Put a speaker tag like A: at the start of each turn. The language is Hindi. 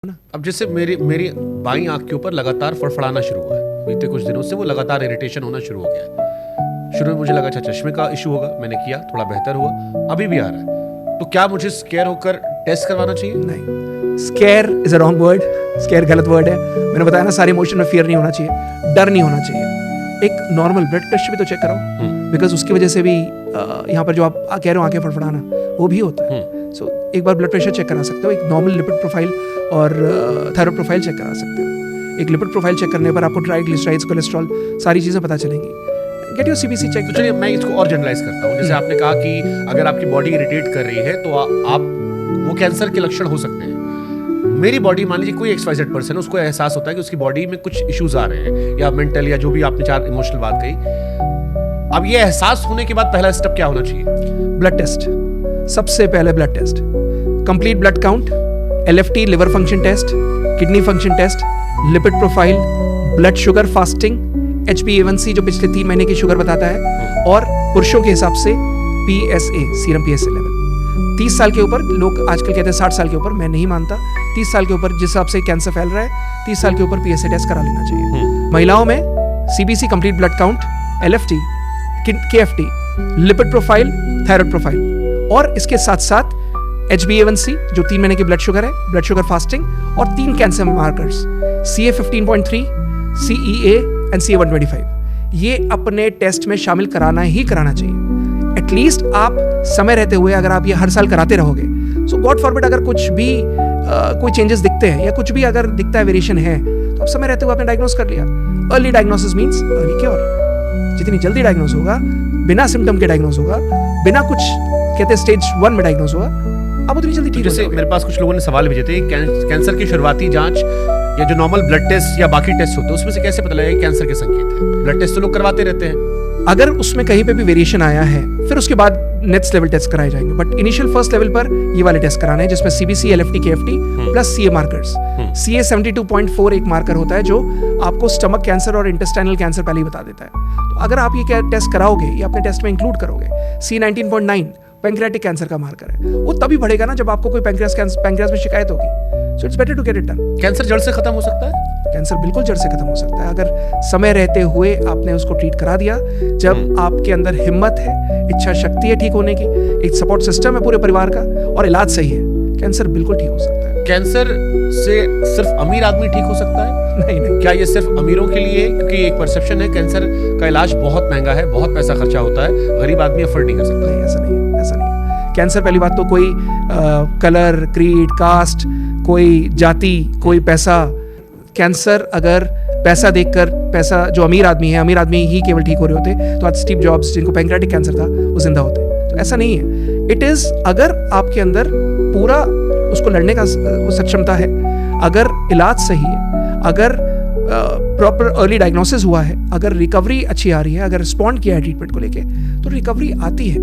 A: ना।
B: अब जैसे मेरी मेरी बाईं आंख के ऊपर लगातार फड़फड़ाना शुरू हुआ है, बीते कुछ दिनों से वो लगातार इरिटेशन होना शुरू हो गया है। शुरू में मुझे लगा अच्छा चश्मे का इशू होगा, मैंने किया, थोड़ा बेहतर हुआ, अभी भी आ रहा है। तो क्या मुझे स्केयर होकर टेस्ट करवाना चाहिए?
A: नहीं, square is a wrong word. Square गलत वर्ड है। मैंने बताया ना, सारे इमोशन में फियर नहीं होना चाहिए, डर नहीं होना चाहिए। एक नॉर्मल ब्लड प्रेशर भी तो चेक कराओ, बिकॉज उसकी वजह से भी यहाँ पर जो आप कह रहे हो आंखें फड़फड़ाना, वो भी होता है। सो एक बार ब्लड प्रेशर चेक करा सकते हो, एक नॉर्मल लिपिड प्रोफाइल और थायराइड प्रोफाइल चेक करा सकते हो। एक लिपिड प्रोफाइल चेक करने पर आपको ट्राइग्लिसराइड्स, कोलेस्ट्रॉल, सारी चीज़ें पता चलेंगी। Get your CBC check.
B: तो चलिए मैं इसको और जनरलाइज करता हूँ। जैसे आपने कहा कि अगर आपकी बॉडी इरिटेट कर रही है तो आप वो कैंसर के लक्षण हो सकते हैं। मेरी बॉडी, मान लीजिए कोई XYZ पर्सन है, उसको एहसास होता है कि उसकी बॉडी में कुछ इश्यूज आ रहे हैं, या मेंटल या जो भी आपने चार इमोशनल बात कही। अब ये एहसास होने के बाद पहला स्टेप क्या होना चाहिए?
A: Blood test. सबसे पहले blood test, complete blood count, LFT liver function test, kidney function test, lipid profile, blood sugar fasting, HbA1c जो पिछले 3 महीने की शुगर बताता है, और पुरुषों के हिसाब से PSA, सीरम PSA लेवल। 30 साल के ऊपर लोग आजकल कहते हैं 60 साल के ऊपर, मैं नहीं मानता। 30 साल के ऊपर जिस हिसाब से कैंसर फैल रहा है, 30 साल के ऊपर PSA टेस्ट करा लेना चाहिए। महिलाओं में CBC complete blood count, LFT, KFT, lipid profile, thyroid profile, और इसके साथ साथ HbA1c जो 3 महीने की ब्लड शुगर है, ब्लड शुगर फास्टिंग, और 3 cancer markers CA15.3, CEA and CA125। ये अपने टेस्ट में शामिल कराना ही कराना चाहिए। एटलीस्ट आप समय रहते हुए अगर आप ये हर साल कराते रहोगे, सो गॉड फॉरबिड अगर कुछ भी कोई चेंजेस दिखते हैं या कुछ भी अगर दिखता है, वेरिएशन है, तो आप समय रहते हुए आपने डायग्नोस कर लिया। Early diagnosis means early cure. जितनी जल्दी डायग्नोस होगा, बिना सिम्टम के डायग्नोस होगा, बिना कुछ कहते स्टेज 1 में डायग्नोस होगा, आप उतनी जल्दी ठीक हो जाओगे।
B: मेरे पास कुछ लोगों ने सवाल भेजे थे, कैंसर की शुरुआती जांच या जो नॉर्मल ब्लड टेस्ट या बाकी टेस्ट होते हैं, उसमें से कैसे पता लगेगा कि कैंसर के संकेत है? ब्लड टेस्ट तो लोग करवाते रहते हैं।
A: अगर उसमें कहीं पे भी वेरिएशन आया है, फिर उसके बाद नेक्स्ट लेवल टेस्ट कराए जाएंगे, बट इनिशियल फर्स्ट लेवल पर ये वाले टेस्ट कराने हैं, जिसमें CBC, LFT, KFT plus CA markers. CA 72.4 एक मार्कर होता है जो आपको स्टमक कैंसर और इंटेस्टाइनल कैंसर पहले ही बता देता है। तो अगर आप ये टेस्ट कराओगे, ये अपने टेस्ट में इंक्लूड करोगे, C 19.9 पैंक्रियाटिक कैंसर का मार्कर है, वो तभी बढ़ेगा ना जब आपको कोई पैंक्रियास में शिकायत होगी। So it's better to get it done.
B: Cancer जड़ से खत्म हो सकता है?
A: कैंसर बिल्कुल जड़ से खत्म हो सकता है अगर समय रहते हुए आपने उसको ट्रीट करा दिया। जब आपके अंदर हिम्मत है, इच्छा शक्ति है ठीक होने की, एक सपोर्ट सिस्टम है पूरे परिवार का, और इलाज सही है, कैंसर बिल्कुल ठीक हो सकता है।
B: कैंसर से सिर्फ अमीर आदमी ठीक हो सकता है?
A: नहीं।
B: क्या ये सिर्फ अमीरों के लिए है? क्योंकि एक परसेप्शन है कैंसर का इलाज बहुत महंगा है, बहुत पैसा खर्चा होता है, गरीब आदमी अफोर्ड नहीं कर सकता।
A: नहीं, ऐसा नहीं है, ऐसा नहीं है। कैंसर पहली बात तो कोई कलर, क्रीड, कास्ट, कोई जाति, कोई पैसा। कैंसर अगर पैसा देखकर, पैसा जो अमीर आदमी ही केवल ठीक हो रहे होते, तो आज स्टीव जॉब्स जिनको पैंक्रियाटिक कैंसर था वो जिंदा होते। तो ऐसा नहीं है। इट इज अगर आपके अंदर पूरा उसको लड़ने का सक्षमता है, अगर इलाज सही है, अगर प्रॉपर अर्ली डायग्नोसिस हुआ है, अगर रिकवरी अच्छी आ रही है, अगर रिस्पॉन्ड किया है ट्रीटमेंट को लेके, तो रिकवरी आती है।